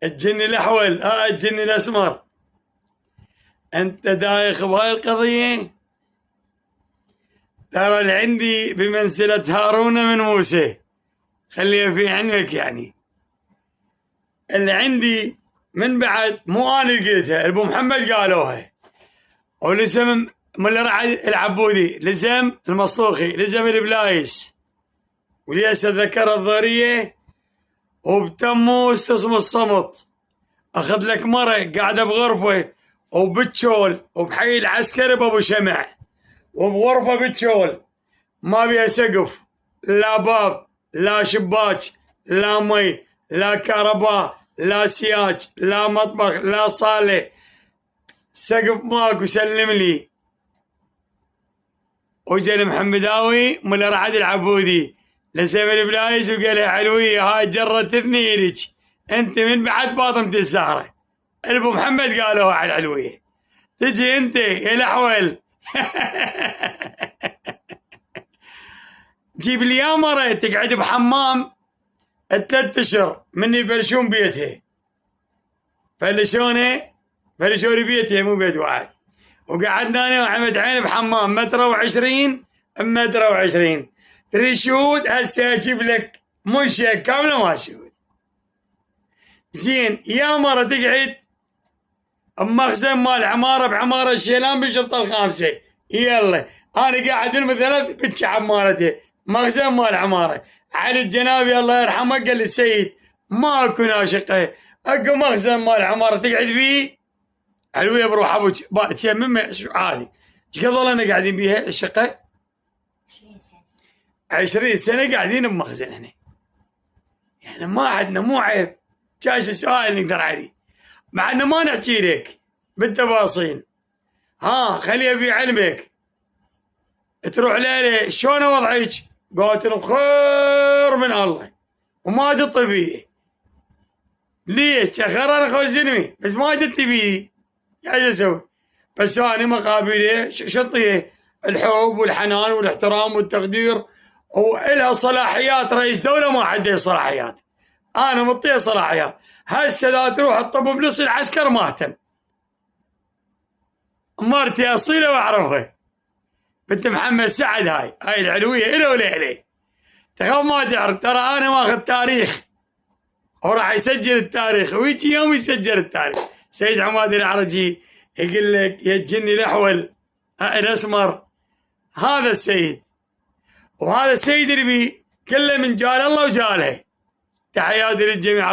الجن الأحول الجن الأسمر، أنت دايخ بهاي القضية؟ ترى اللي عندي بمنزلة هارون من موسى، خليها في علمك يعني. اللي عندي من بعد مو أنا لقيتها، أبو محمد قالوها، ولزم ملا رعد العبودي، لزم المصوخي، لزم البلايس، وليس ذكر الضرية، وبتموس اسمه الصمت. أخذ لك مرة قاعدة بغرفة وبتشول وبحي العسكري بأبو شمع، وبغرفة بتشول ما بيها سقف، لا باب، لا شباك، لا مي، لا كهرباء، لا سياج، لا مطبخ، لا صالة، سقف ماكو. سلم لي. وجا المحمداوي ملا رعد العبودي لسيف البلايس وقال يا علوية هاي جرت اثنينك، انت من بعد باطمة الزهرة. ابو محمد قالوها على العلوية، تجي انت يا الاحول. جيب لي يا مرة تقعد بحمام 3 اشهر من يفرشون بيتها. فلشوني بيتها مو بيت واحد، وقعدنا انا وحمد عين بحمام 1.20 ب1.20. تريد شهود؟ هسه اجيب لك منشأة كاملة ما شهود. زين يا مرة تقعد بمخزن مال عمارة بعمارة الشيلان بالشرطة الخامسة، يلا انا قاعد بالمثلث بالشعب مالته مخزن مال عمارة. علي الجنابي الله يرحمه قال لي السيد ماكو ناشقة، اكو مخزن مال عمارة تقعد فيه. علوية بروح ابو من شو عادي. ايش قد ظلنا قاعدين بيها الشقة؟ 20 سنة. 20 سنة قاعدين بمخزن هنا، يعني ما عندنا مو عيب. جاش السؤال نقدر عليه، مع انه ما نحكي لك بالتفاصيل. خليها في علمك. تروح ليلة شلون وضعك؟ قالت بخير من الله وما تطي بيه. ليش؟ يا خير انا خوي زلمي بس ما جت بيه، ايش اسوي؟ بس انا مقابله شطيه الحب والحنان والاحترام والتقدير، والها صلاحيات رئيس دوله ما حد صلاحيات، انا مطيه صلاحيات. هسه لا تروح الطب بنص العسكر ما اهتم. مرتي اصيله واعرفها، بنت محمد سعد هاي العلويه الى ولا الي. تخاف ما تعرف، ترى انا ماخذ تاريخ وراح يسجل التاريخ، ويجي يوم يسجل التاريخ. سيد عماد العرجي يقول لك يا الجني الاحول الاسمر، هذا السيد، وهذا السيد اللي كله من جال الله وجاله. تحياتي للجميع.